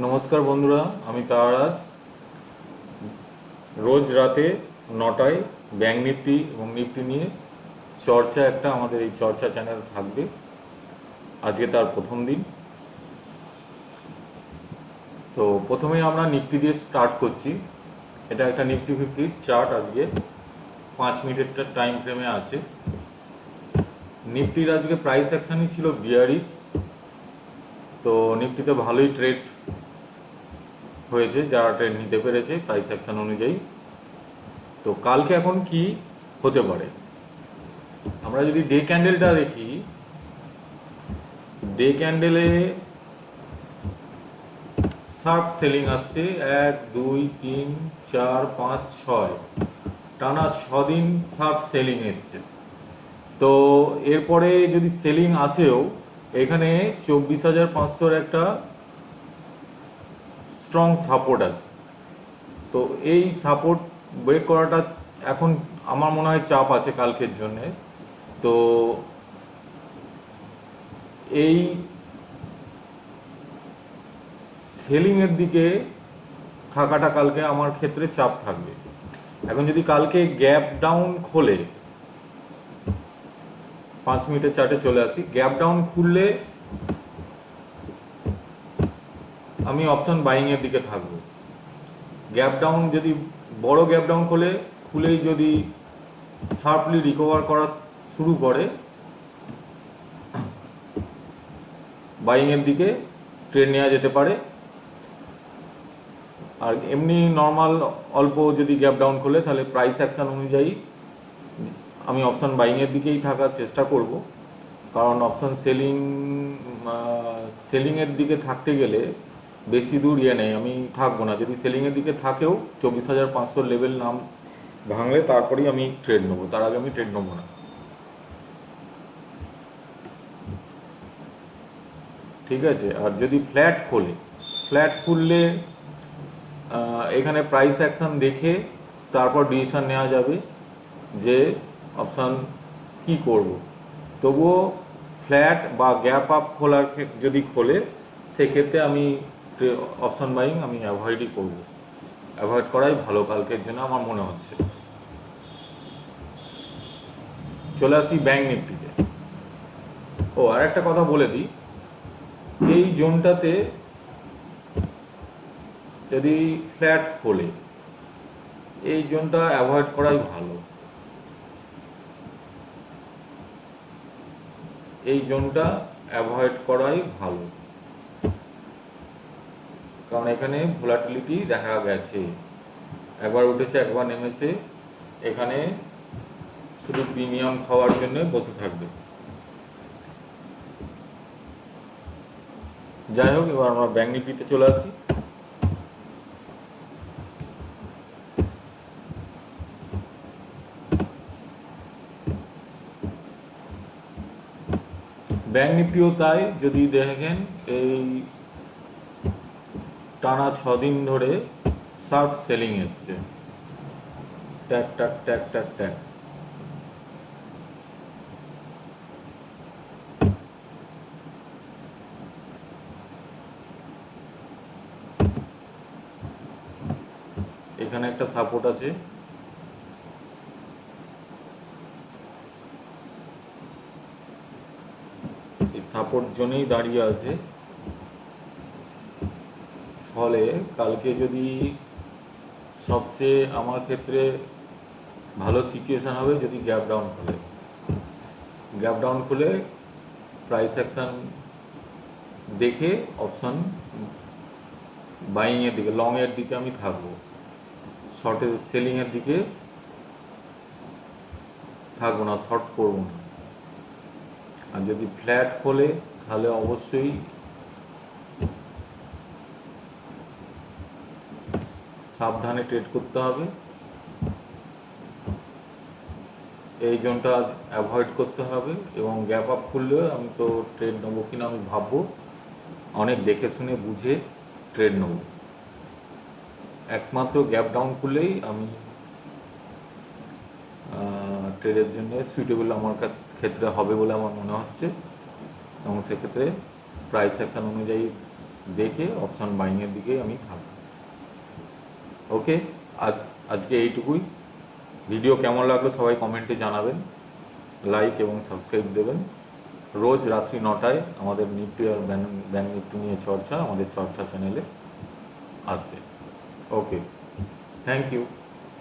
নমস্কার বন্ধুরা, আমি তারারাজ। রোজ রাতে 9টায় ব্যাংক নিফটি এবং নিফটি নিয়ে চর্চা একটা আমাদের এই চর্চা চ্যানেল থাকবে। আজকে তার প্রথম দিন। তো প্রথমেই আমরা নিফটি দিয়ে স্টার্ট করছি। এটা একটা নিফটি ফিফটির চার্ট। আজকে 5 মিনিটের টাইম ফ্রেমে আছে। নিফটির আজকে প্রাইস অ্যাকশনই ছিল বিয়ারিশ। তো নিফটিতে ভালোই ট্রেড হয়েছে, যারা ট্রেড নিতে পেরেছে প্রাইস অ্যাকশন অনুযায়ী। তো কালকে এখন কি হতে পারে, আমরা যদি ডে ক্যান্ডেলটা দেখি, ডে ক্যান্ডেলে শার্প সেলিং আসছে 1 2 3 4 5 6, টানা 6 দিন শার্প সেলিং এসছে। তো এরপরে যদি সেলিং আসেও, এখানে 24,500 একটা স্ট্রং সাপোর্ট আছে। তো এই সাপোর্ট ব্রেক করাটা এখন আমার মনে হয় চাপ আছে কালকের জন্যে। তো এই সেলিংয়ের দিকে থাকাটা কালকে আমার ক্ষেত্রে চাপ থাকবে। এখন যদি কালকে গ্যাপ ডাউন খোলে, 5 মিনিটের চার্টে চলে আসি, গ্যাপ ডাউন খুললে আমি অপশন বাইংয়ের দিকে থাকবো। গ্যাপ ডাউন যদি বড় গ্যাপ ডাউন খুলেই যদি শার্পলি রিকভার করা শুরু করে, বাইংয়ের দিকে ট্রেড নেওয়া যেতে পারে। আর এমনি নর্মাল অল্প যদি গ্যাপ ডাউন খোলে, তাহলে প্রাইস অ্যাকশন অনুযায়ী আমি অপশন বাইংয়ের দিকেই থাকার চেষ্টা করব। কারণ অপশন সেলিংয়ের দিকে থাকতে গেলে বেশি দূর নেই, আমি থাকবো না। যদি সেলিংয়ের দিকে থাকেও 24,500 লেভেল নাম ভাঙলে তারপরেই আমি ট্রেড নেবো, তার আগে আমি ট্রেড নেবো না। ঠিক আছে। আর যদি ফ্ল্যাট খুললে এখানে প্রাইস অ্যাকশন দেখে তারপর ডিসিশন নেওয়া যাবে যে অপশান কি করব। তবুও ফ্ল্যাট বা গ্যাপ আপ যদি খোলে, সেক্ষেত্রে আমি অপশান বাইং আমি অ্যাভয়েডই করব। অ্যাভয়েড করাই ভালো কালকের জন্য আমার মনে হচ্ছে। চলে আসি ব্যাংক নিফটিতে। আর একটা কথা বলে দিই, এই জোনটাতে যদি ফ্ল্যাট খোলে, এই জোনটা অ্যাভয়েড করাই ভালো। এই জোনটা অ্যাভয়েড করাই ভালো, কারণ এখানে ভোলাটিলিটি দেখা গেছে, একবার উঠেছে একবার নেমেছে। এখানে শুধু প্রিমিয়াম খাওয়ার জন্য বসে থাকবে। যাই হোক, এবার আমরা ব্যাংক নিফটিতে চলে আসি। ব্যাংক নিফটিও তাই, যদি দেখেন এই টানা 6 দিন ধরে শার্প সেলিং এসছে, ট্যাক ট্যাক ট্যাক ট্যাক ট্যাক। এখানে একটা সাপোর্ট আছে, এই সাপোর্ট জোনেই দাঁড়িয়ে আছে। ফলে কালকে যদি সবচেয়ে আমার ক্ষেত্রে ভালো সিচুয়েশান হবে যদি গ্যাপ ডাউন খোলে। গ্যাপ ডাউন খুলে প্রাইস অ্যাকশান দেখে অপশান বাইংয়ের দিকে, লংয়ের দিকে আমি থাকবো, শর্টের সেলিংয়ের দিকে থাকবো না, শর্ট করবো না। আর যদি ফ্ল্যাট খোলে, তাহলে অবশ্যই সাবধানে ট্রেড করতে হবে। এই জোনটা অ্যাভয়েড করতে হবে, এবং গ্যাপ আপ খুললেও আমি তো ট্রেড নেবো কিনা আমি ভাববো, অনেক দেখে শুনে বুঝে ট্রেড নেব। একমাত্র গ্যাপ ডাউন খুললেই আমি ট্রেডের জন্য সুইটেবল আমার ক্ষেত্রে হবে বলে আমার মনে হচ্ছে, এবং সেক্ষেত্রে প্রাইস অ্যাকশন অনুযায়ী দেখে অপশান বাইংয়ের দিকে আমি থাকবো। ওকে, আজকে এইটুকুই। ভিডিও কেমন লাগলো সবাই কমেন্টে জানাবেন, লাইক এবং সাবস্ক্রাইব দেবেন। রোজ রাত্রি 9টায় আমাদের নিফটি আর ব্যাংক নিফটি নিয়ে চর্চা আমাদের চর্চা চ্যানেলে আসবে। ওকে, থ্যাংক ইউ।